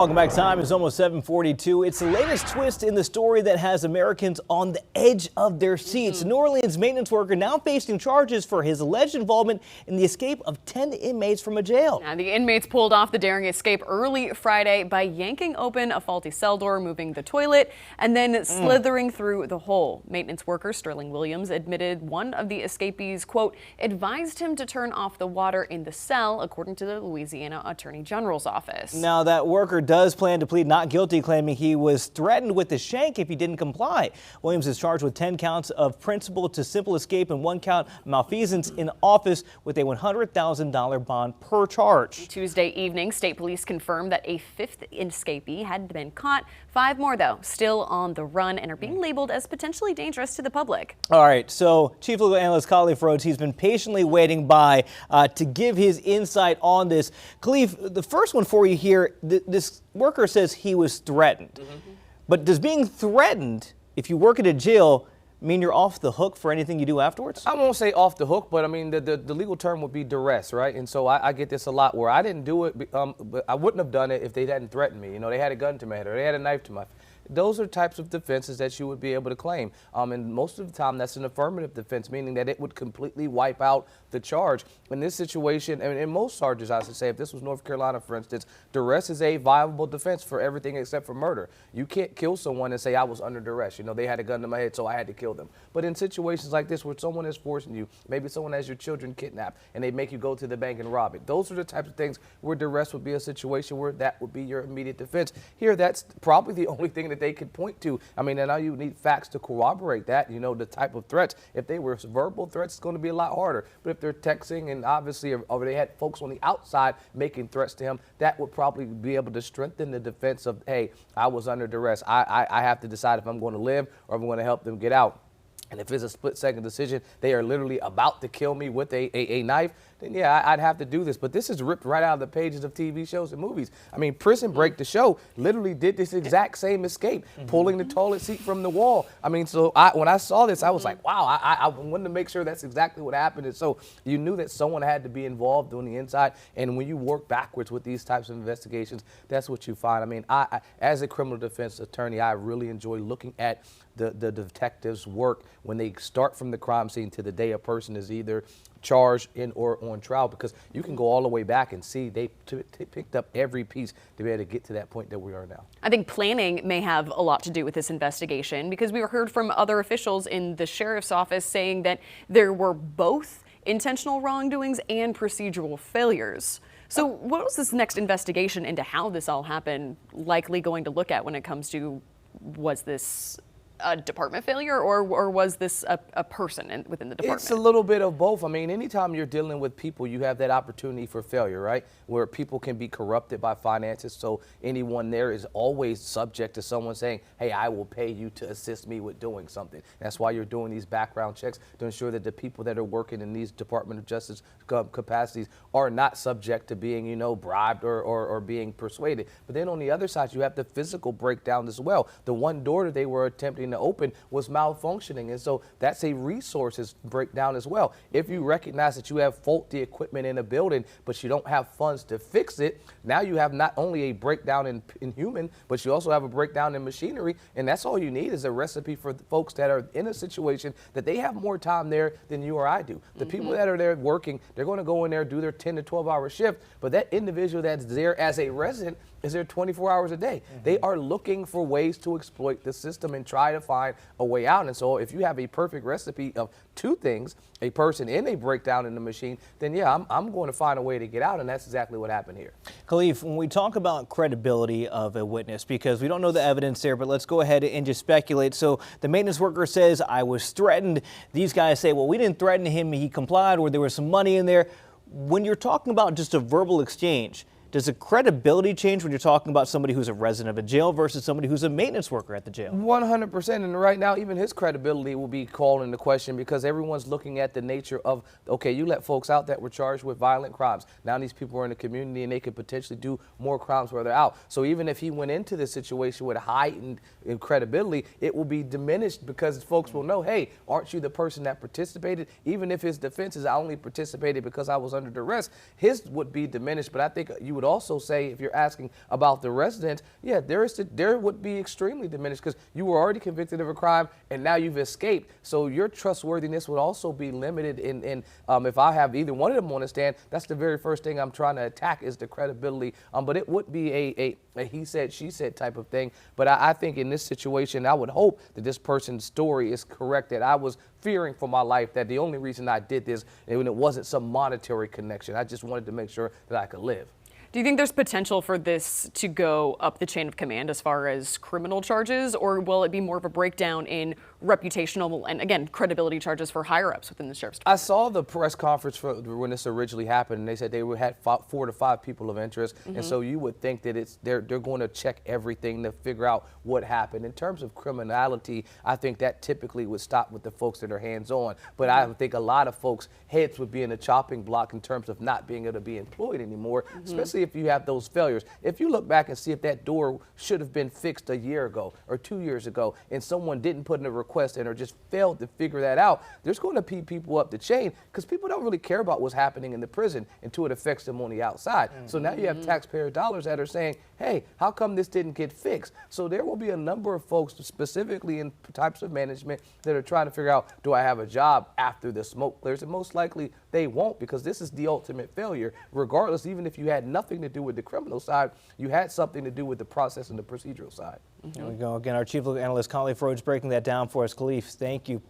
Welcome back. Time is almost 7:42. It's the latest twist in the story that has Americans on the edge of their seats. New Orleans maintenance worker now facing charges for his alleged involvement in the escape of 10 inmates from a jail. Now, the inmates pulled off the daring escape early Friday by yanking open a faulty cell door, moving the toilet, and then slithering through the hole. Maintenance worker Sterling Williams admitted one of the escapees, quote, advised him to turn off the water in the cell, according to the Louisiana Attorney General's office. Now, that worker does plan to plead not guilty, claiming he was threatened with the shank if he didn't comply. Williams is charged with 10 counts of principal to simple escape and 1 count malfeasance in office with a $100,000 bond per charge. Tuesday evening, state police confirmed that a 5th escapee had been caught. 5 more, though, still on the run and are being labeled as potentially dangerous to the public. All right, so Chief Legal Analyst Khalif Rhodes, he's been patiently waiting by to give his insight on this. Khalif, the first one for you here, this worker says he was threatened. But does being threatened, if you work at a jail, mean you're off the hook for anything you do afterwards? I won't say off the hook, but I mean, the legal term would be duress, right? And so I get this a lot where I didn't do it, but I wouldn't have done it if they hadn't threatened me. You know, they had a gun to my head or they had a knife to my face. Those are types of defenses that you would be able to claim. And most of the time, that's an affirmative defense, meaning that it would completely wipe out the charge. In this situation, and in most charges, I should say, if this was North Carolina, for instance, duress is a viable defense for everything except for murder. You can't kill someone and say, I was under duress. You know, they had a gun to my head, so I had to kill them. But in situations like this where someone is forcing you, maybe someone has your children kidnapped, and they make you go to the bank and rob it. Those are the types of things where duress would be a situation where that would be your immediate defense. Here, that's probably the only thing that they could point to. I mean, and now you need facts to corroborate that, you know, the type of threats. If they were verbal threats, it's going to be a lot harder. But if they're texting and obviously or they had folks on the outside making threats to him, that would probably be able to strengthen the defense of, hey, I was under duress. I have to decide if I'm going to live or if I'm going to help them get out. And if it's a split-second decision, they are literally about to kill me with a knife, then yeah, I'd have to do this. But this is ripped right out of the pages of TV shows and movies. I mean, Prison Break, the show, literally did this exact same escape, pulling the toilet seat from the wall. I mean, so when I saw this, I was like, wow, I wanted to make sure that's exactly what happened. And so you knew that someone had to be involved on the inside. And when you work backwards with these types of investigations, that's what you find. I mean, as a criminal defense attorney, I really enjoy looking at the detectives' work when they start from the crime scene to the day a person is either charged in or on trial, because you can go all the way back and see they picked up every piece to be able to get to that point that we are now. I think planning may have a lot to do with this investigation, because we heard from other officials in the sheriff's office saying that there were both intentional wrongdoings and procedural failures. So what was this next investigation into how this all happened likely going to look at when it comes to, was this a department failure or was this a person within the department? It's a little bit of both. I mean, anytime you're dealing with people, you have that opportunity for failure, right? Where people can be corrupted by finances. So anyone there is always subject to someone saying, hey, I will pay you to assist me with doing something. That's why you're doing these background checks to ensure that the people that are working in these Department of Justice capacities are not subject to being, you know, bribed or being persuaded. But then on the other side, you have the physical breakdown as well. The one door that they were attempting to open was malfunctioning, and so that's a resources breakdown as well. If you recognize that you have faulty equipment in a building but you don't have funds to fix it, now you have not only a breakdown in human, but you also have a breakdown in machinery, and that's all you need is a recipe for the folks that are in a situation that they have more time there than you or I do. The people that are there working, they're going to go in there, do their 10 to 12 hour shift, but that individual that's there as a resident is there 24 hours a day. They are looking for ways to exploit the system and try to find a way out. And so if you have a perfect recipe of two things, a person and a breakdown in the machine, then yeah, I'm going to find a way to get out, and that's exactly what happened here. Khalif, when we talk about credibility of a witness, because we don't know the evidence there, but let's go ahead and just speculate. So the maintenance worker says, I was threatened. These guys say, well, we didn't threaten him, he complied, or there was some money in there. When you're talking about just a verbal exchange, does the credibility change when you're talking about somebody who's a resident of a jail versus somebody who's a maintenance worker at the jail? 100%. And right now, even his credibility will be called into question because everyone's looking at the nature of, okay, you let folks out that were charged with violent crimes. Now these people are in the community and they could potentially do more crimes where they're out. So even if he went into this situation with heightened credibility, it will be diminished because folks will know, hey, aren't you the person that participated? Even if his defense is, I only participated because I was under duress, his would be diminished. But I think you would would also say, if you're asking about the residents, yeah, there would be extremely diminished because you were already convicted of a crime and now you've escaped. So your trustworthiness would also be limited in if I have either one of them on the stand, that's the very first thing I'm trying to attack is the credibility. But it would be a he said, she said type of thing. But I think in this situation, I would hope that this person's story is correct, that I was fearing for my life, that the only reason I did this, and it wasn't some monetary connection. I just wanted to make sure that I could live. Do you think there's potential for this to go up the chain of command as far as criminal charges, or will it be more of a breakdown in reputational and, again, credibility charges for higher-ups within the sheriff's department? I saw the press conference for when this originally happened, and they said they had 4 to 5 people of interest, and so you would think that they're going to check everything to figure out what happened. In terms of criminality, I think that typically would stop with the folks that are hands-on, but I think a lot of folks' heads would be in a chopping block in terms of not being able to be employed anymore, especially if you have those failures. If you look back and see if that door should have been fixed a year ago or 2 years ago and someone didn't put in a request in or just failed to figure that out, there's going to be people up the chain because people don't really care about what's happening in the prison until it affects them on the outside. So now you have taxpayer dollars that are saying, hey, how come this didn't get fixed? So there will be a number of folks specifically in types of management that are trying to figure out, do I have a job after the smoke clears? And most likely they won't, because this is the ultimate failure. Regardless, even if you had nothing to do with the criminal side, you had something to do with the process and the procedural side. There we go. Again, our chief legal analyst, Khalif Rhodes, breaking that down for us. Khalif, thank you.